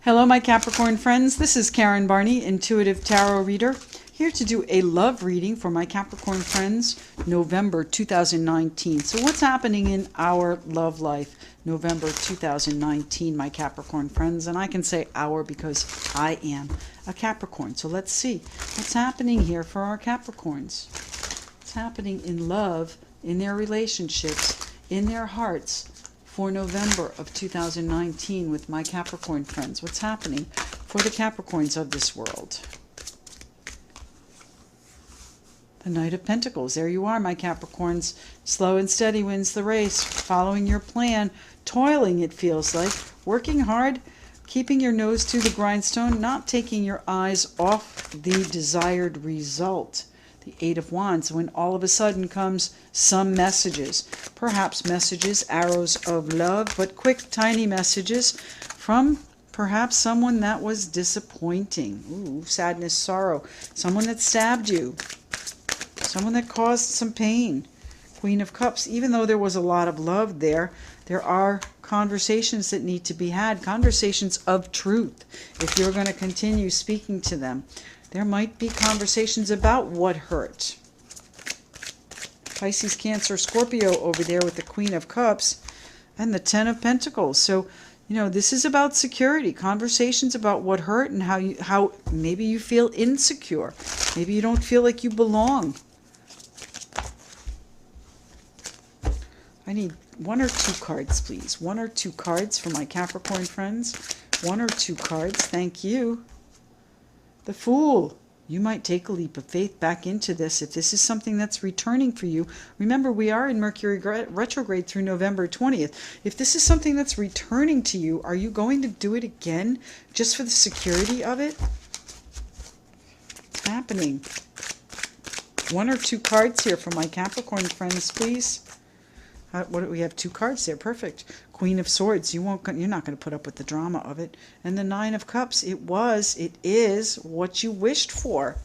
Hello, my Capricorn friends. This is Karen Barney, Intuitive Tarot Reader, here to do a love reading for my Capricorn friends, November 2019. So what's happening in our love life, November 2019, my Capricorn friends? And I can say our because I am a Capricorn. So let's see what's happening here for our Capricorns. What's happening in love, in their relationships, in their hearts, for November of 2019 with my Capricorn friends. What's happening for the Capricorns of this world? The Knight of Pentacles. There you are, my Capricorns. Slow and steady wins the race. Following your plan. Toiling, it feels like. Working hard. Keeping your nose to the grindstone. Not taking your eyes off the desired result. The Eight of Wands, when all of a sudden comes some messages. Perhaps messages, arrows of love, but quick, tiny messages from perhaps someone that was disappointing. Ooh, sadness, sorrow. Someone that stabbed you. Someone that caused some pain. Queen of Cups. Even though there was a lot of love there, there are conversations that need to be had. Conversations of truth. If you're going to continue speaking to them. There might be conversations about what hurt. Pisces, Cancer, Scorpio over there with the Queen of Cups and the Ten of Pentacles. So, you know, this is about security. Conversations about what hurt and how maybe you feel insecure. Maybe you don't feel like you belong. I need one or two cards, please. One or two cards for my Capricorn friends. One or two cards. Thank you. The Fool. You might take a leap of faith back into this if this is something that's returning for you. Remember, we are in Mercury retrograde through November 20th. If this is something that's returning to you, are you going to do it again just for the security of it? What's happening? One or two cards here for my Capricorn friends, please. What do we have? Two cards there. Perfect. Queen of Swords. You're not going to put up with the drama of it. And the Nine of Cups. It is what you wished for.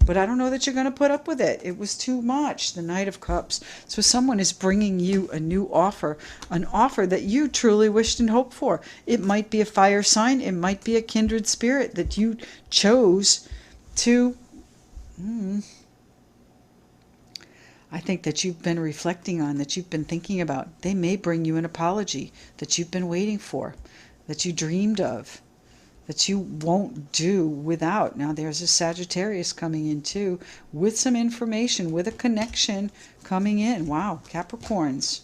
But I don't know that you're going to put up with it. It was too much. The Knight of Cups. So someone is bringing you a new offer. An offer that you truly wished and hoped for. It might be a fire sign. It might be a kindred spirit that you chose to... I think that you've been reflecting on, that you've been thinking about. They may bring you an apology that you've been waiting for, that you dreamed of, that you won't do without. Now there's a Sagittarius coming in too, with some information, with a connection coming in. Wow, Capricorns.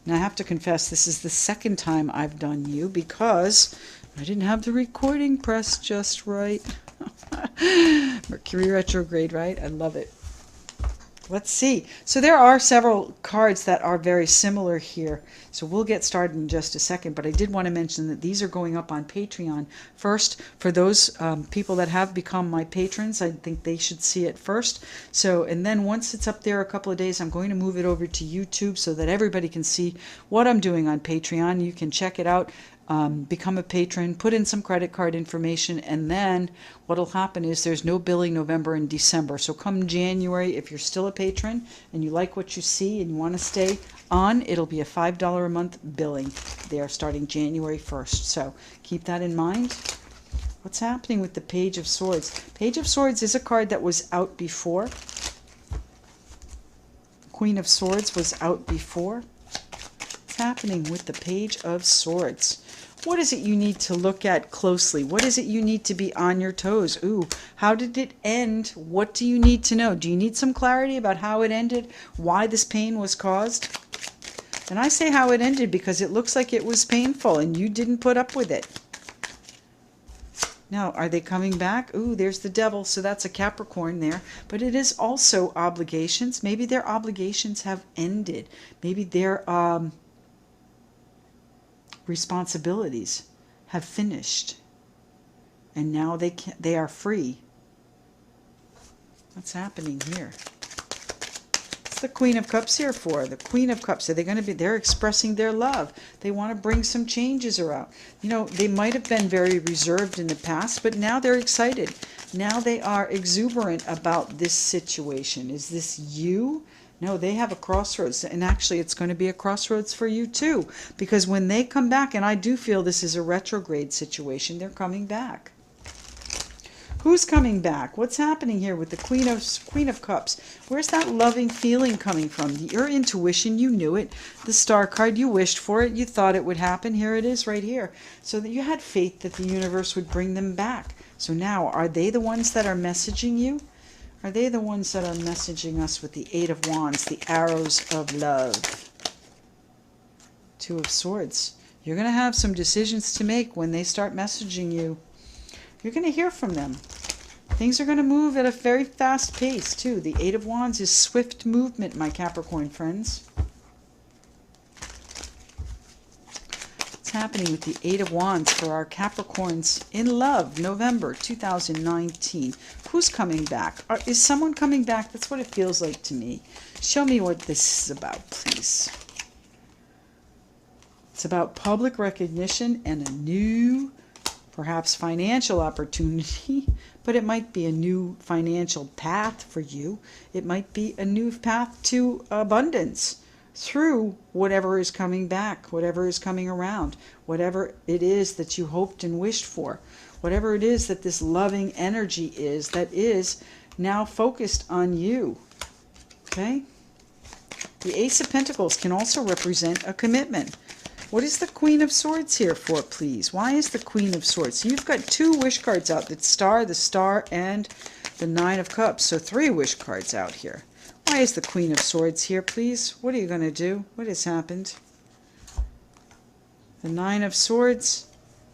Now I have to confess, this is the second time I've done you because I didn't have the recording pressed just right. Mercury retrograde, right? I love it. Let's see. So there are several cards that are very similar here. So we'll get started in just a second. But I did want to mention that these are going up on Patreon first. For those people that have become my patrons, I think they should see it first. So, and then once it's up there a couple of days, I'm going to move it over to YouTube so that everybody can see what I'm doing on Patreon. You can check it out. Become a patron, put in some credit card information, and then what will happen is there's no billing November and December. So come January, if you're still a patron and you like what you see and you want to stay on, it'll be a $5 a month billing there starting January 1st. So keep that in mind. What's happening with the Page of Swords? Page of Swords is a card that was out before. Queen of Swords was out before. What's happening with the Page of Swords? What is it you need to look at closely? What is it you need to be on your toes? Ooh, how did it end? What do you need to know? Do you need some clarity about how it ended? Why this pain was caused? And I say how it ended because it looks like it was painful and you didn't put up with it. Now, are they coming back? Ooh, there's the Devil, so that's a Capricorn there. But it is also obligations. Maybe their obligations have ended. Maybe their responsibilities have finished and now they are free. What's happening here? What's the Queen of Cups here for? The Queen of Cups, they're expressing their love. They want to bring some changes around. You know, they might have been very reserved in the past, but now they're excited. Now they are exuberant about this situation. Is this you No, they have a crossroads, and actually it's going to be a crossroads for you too, because when they come back, and I do feel this is a retrograde situation, they're coming back. Who's coming back? What's happening here with the Queen of Cups? Where's that loving feeling coming from? Your intuition, you knew it. The Star card, you wished for it. You thought it would happen. Here it is right here. So that you had faith that the universe would bring them back. So now, are they the ones that are messaging you? Are they the ones that are messaging us with the Eight of Wands, the arrows of love? Two of Swords. You're going to have some decisions to make when they start messaging you. You're going to hear from them. Things are going to move at a very fast pace, too. The Eight of Wands is swift movement, my Capricorn friends. What's happening with the Eight of Wands for our Capricorns in love, November 2019? Who's coming back? Is someone coming back? That's what it feels like to me. Show me what this is about, please. It's about public recognition and a new, perhaps financial opportunity, but it might be a new financial path for you. It might be a new path to abundance through whatever is coming back, whatever is coming around, whatever it is that you hoped and wished for, whatever it is that this loving energy is that is now focused on you. Okay? The Ace of Pentacles can also represent a commitment. What is the Queen of Swords here for, please? Why is the Queen of Swords? You've got two wish cards out, the Star, and the Nine of Cups. So 3 wish cards out here. Why is the Queen of Swords here, please? What are you going to do? What has happened? The Nine of Swords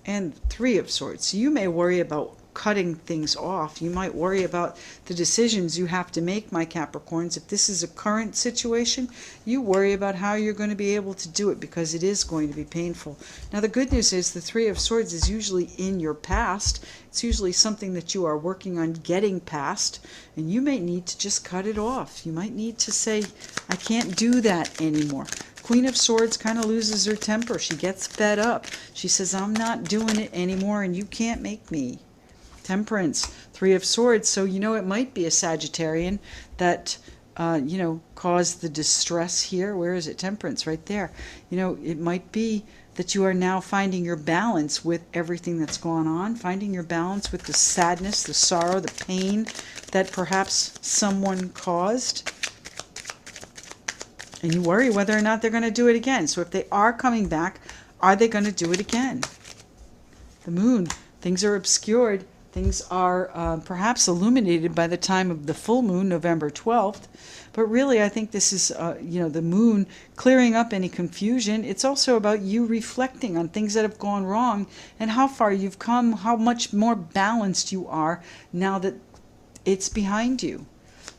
and 3 of Swords. So you may worry about cutting things off. You might worry about the decisions you have to make, my Capricorns. If this is a current situation, you worry about how you're going to be able to do it, because it is going to be painful. Now the good news is the 3 of Swords is usually in your past. It's usually something that you are working on getting past, and you may need to just cut it off. You might need to say, I can't do that anymore. Queen of Swords kind of loses her temper. She gets fed up. She says, I'm not doing it anymore, and you can't make me. Temperance, 3 of Swords. So, you know, it might be a Sagittarian that, you know, caused the distress here. Where is it? Temperance, right there. You know, it might be that you are now finding your balance with everything that's gone on, finding your balance with the sadness, the sorrow, the pain that perhaps someone caused. And you worry whether or not they're going to do it again. So if they are coming back, are they going to do it again? The Moon, things are obscured. Things are perhaps illuminated by the time of the full moon, November 12th. But really, I think this is, you know, the moon clearing up any confusion. It's also about you reflecting on things that have gone wrong and how far you've come, how much more balanced you are now that it's behind you.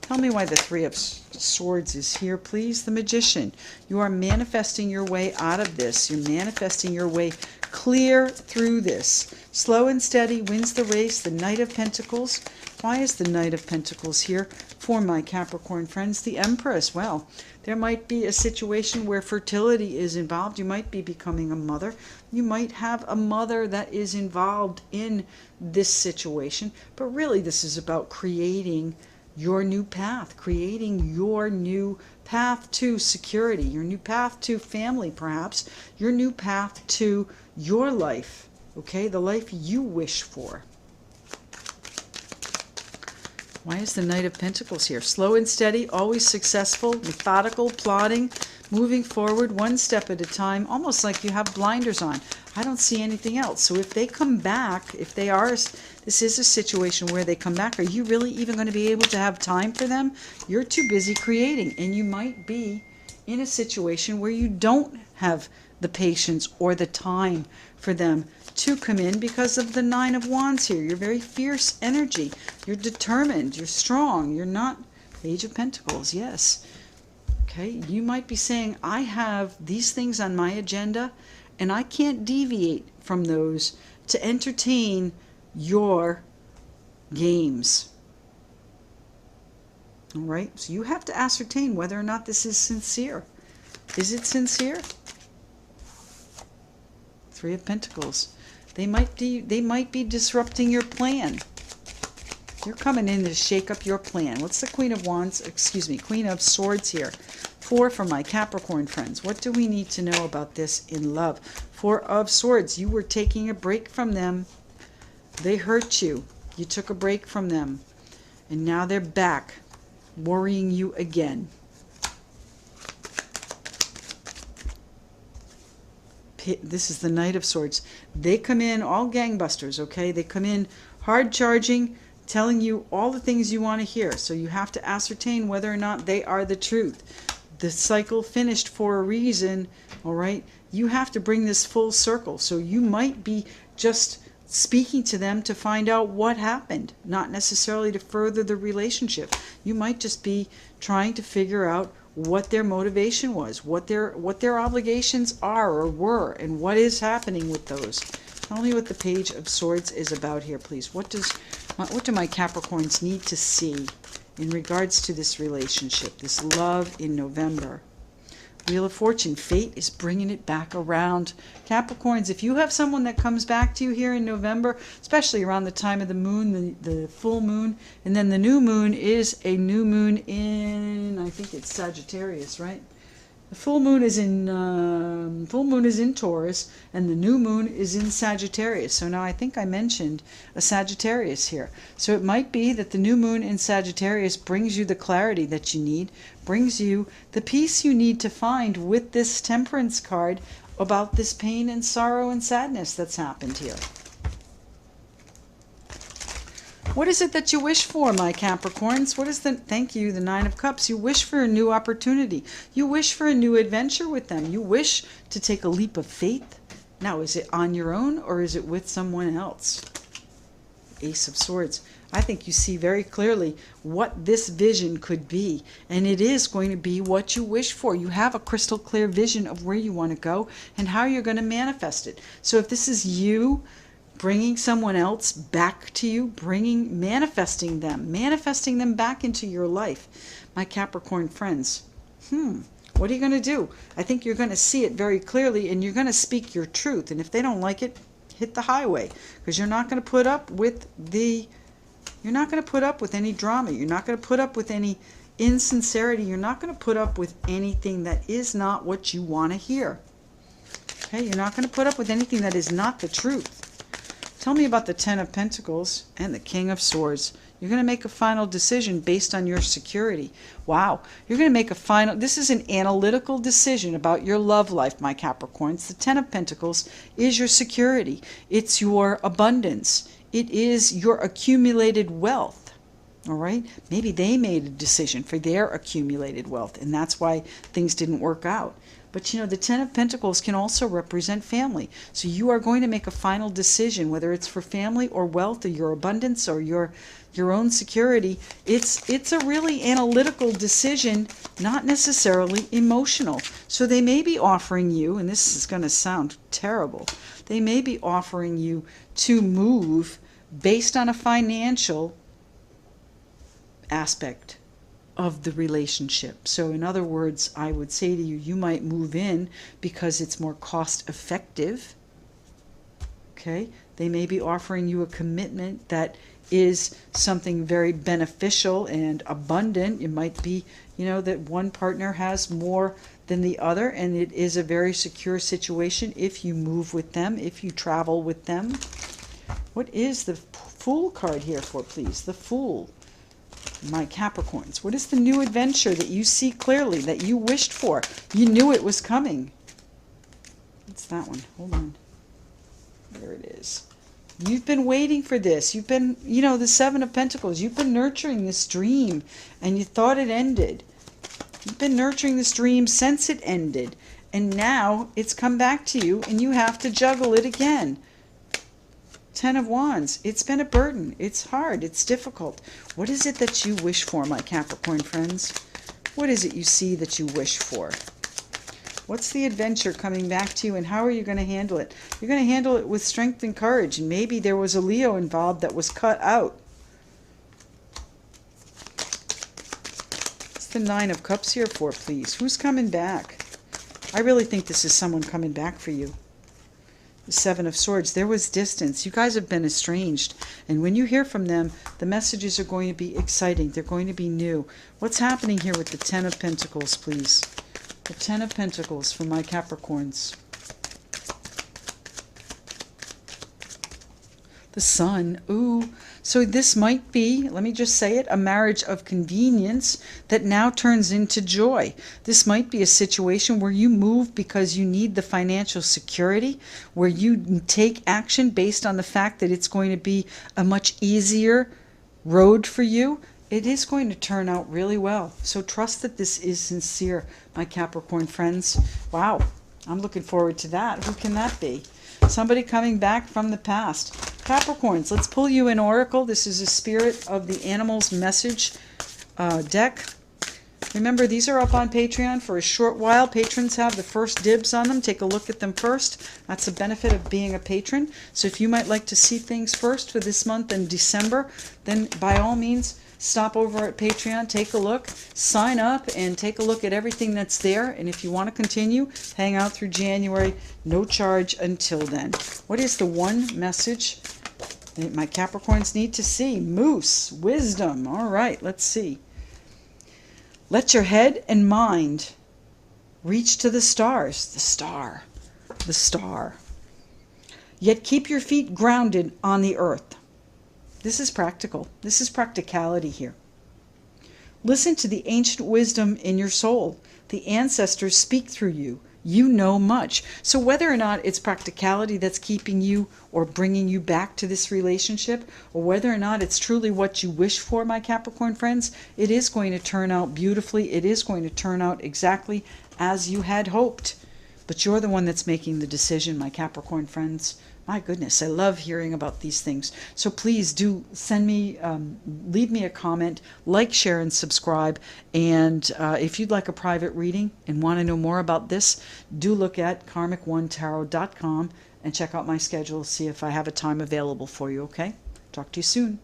Tell me why the 3 of Swords is here, please. The Magician. You are manifesting your way out of this. You're manifesting your way clear through this. Slow and steady wins the race. The Knight of Pentacles. Why is the Knight of Pentacles here for my Capricorn friends? The Empress. Well, there might be a situation where fertility is involved. You might be becoming a mother. You might have a mother that is involved in this situation. But really, this is about creating your new path, creating your new path to security, your new path to family, perhaps, your new path to your life, okay, the life you wish for. Why is the Knight of Pentacles here? Slow and steady, always successful, methodical, plodding, moving forward one step at a time, almost like you have blinders on. I don't see anything else. So if they come back, if they are, this is a situation where they come back, are you really even going to be able to have time for them? You're too busy creating, and you might be in a situation where you don't have the patience or the time for them to come in because of the 9 of Wands here. You're very fierce energy. You're determined. You're strong. You're not Page of Pentacles. Yes. Okay. You might be saying, I have these things on my agenda, and I can't deviate from those to entertain your games. All right. So you have to ascertain whether or not this is sincere. Is it sincere? 3 of Pentacles. They might be disrupting your plan. You're coming in to shake up your plan. What's the Queen of Wands, excuse me, Queen of Swords here? 4 for my Capricorn friends. What do we need to know about this in love? 4 of Swords. You were taking a break from them. They hurt you. You took a break from them. And now they're back, worrying you again. This is the Knight of Swords. They come in all gangbusters, okay? They come in hard charging, telling you all the things you want to hear. So you have to ascertain whether or not they are the truth. The cycle finished for a reason, all right? You have to bring this full circle. So you might be just speaking to them to find out what happened, not necessarily to further the relationship. You might just be trying to figure out what their motivation was, what their obligations are or were, and what is happening with those. Tell me what the Page of Swords is about here, please. What do my Capricorns need to see in regards to this relationship, this love in November? Wheel of Fortune, fate is bringing it back around. Capricorns, if you have someone that comes back to you here in November, especially around the time of the moon, the full moon, and then the new moon is a new moon in, I think it's Sagittarius, right? The full moon is in Taurus, and the new moon is in Sagittarius. So now I think I mentioned a Sagittarius here. So it might be that the new moon in Sagittarius brings you the clarity that you need, brings you the peace you need to find with this Temperance card about this pain and sorrow and sadness that's happened here. What is it that you wish for, my Capricorns? What is the, thank you, the Nine of Cups. You wish for a new opportunity. You wish for a new adventure with them. You wish to take a leap of faith. Now, is it on your own or is it with someone else? Ace of Swords. I think you see very clearly what this vision could be, and it is going to be what you wish for. You have a crystal clear vision of where you want to go and how you're going to manifest it. So if this is you bringing someone else back to you, manifesting them back into your life, my Capricorn friends, what are you going to do? I think you're going to see it very clearly, and you're going to speak your truth. And if they don't like it, hit the highway, because you're not going to put up with any drama. You're not going to put up with any insincerity. You're not going to put up with anything that is not what you want to hear. Okay, you're not going to put up with anything that is not the truth. Tell me about the Ten of Pentacles and the King of Swords. You're going to make a final decision based on your security. Wow. You're going to make this is an analytical decision about your love life, my Capricorns. The Ten of Pentacles is your security. It's your abundance. It is your accumulated wealth. All right? Maybe they made a decision for their accumulated wealth, and that's why things didn't work out. But, you know, the Ten of Pentacles can also represent family. So you are going to make a final decision, whether it's for family or wealth or your abundance or your own security. It's a really analytical decision, not necessarily emotional. So they may be offering you, and this is going to sound terrible, they may be offering you to move based on a financial aspect of the relationship. So in other words, I would say to you, you might move in because it's more cost effective. Okay? They may be offering you a commitment that is something very beneficial and abundant. It might be, you know, that one partner has more than the other, and it is a very secure situation if you move with them, if you travel with them. What is the Fool card here for, please? The Fool. My Capricorns, what is the new adventure that you see clearly, that you wished for? You knew it was coming. What's that one? Hold on. There it is. You've been waiting for this. You've been, you know, the Seven of Pentacles. You've been nurturing this dream, and you thought it ended. You've been nurturing this dream since it ended, and now it's come back to you, and you have to juggle it again. Ten of Wands. It's been a burden. It's hard. It's difficult. What is it that you wish for, my Capricorn friends? What is it you see that you wish for? What's the adventure coming back to you, and how are you going to handle it? You're going to handle it with strength and courage, and maybe there was a Leo involved that was cut out. What's the Nine of Cups here for, please? Who's coming back? I really think this is someone coming back for you. Seven of Swords. There was distance. You guys have been estranged. And when you hear from them, the messages are going to be exciting. They're going to be new. What's happening here with the Ten of Pentacles, please? The Ten of Pentacles for my Capricorns. The Sun. Ooh. So this might be, let me just say it, a marriage of convenience that now turns into joy. This might be a situation where you move because you need the financial security, where you take action based on the fact that it's going to be a much easier road for you. It is going to turn out really well. So trust that this is sincere, my Capricorn friends. Wow. I'm looking forward to that. Who can that be? Somebody coming back from the past. Capricorns, let's pull you an oracle. This is a Spirit of the Animals message deck. Remember, these are up on Patreon for a short while. Patrons have the first dibs on them. Take a look at them first. That's the benefit of being a patron. So if you might like to see things first for this month and December, then by all means, stop over at Patreon, take a look, sign up, and take a look at everything that's there. And if you want to continue, hang out through January. No charge until then. What is the one message that my Capricorns need to see? Moose, wisdom. All right, let's see. Let your head and mind reach to the stars. The star. The star. Yet keep your feet grounded on the earth. This is practical. This is practicality here. Listen to the ancient wisdom in your soul. The ancestors speak through you. You know much. So whether or not it's practicality that's keeping you or bringing you back to this relationship, or whether or not it's truly what you wish for, my Capricorn friends, it is going to turn out beautifully. It is going to turn out exactly as you had hoped. But you're the one that's making the decision, my Capricorn friends. My goodness, I love hearing about these things. So please do send me, leave me a comment, like, share, and subscribe. And if you'd like a private reading and want to know more about this, do look at karmic1tarot.com and check out my schedule, see if I have a time available for you, okay? Talk to you soon.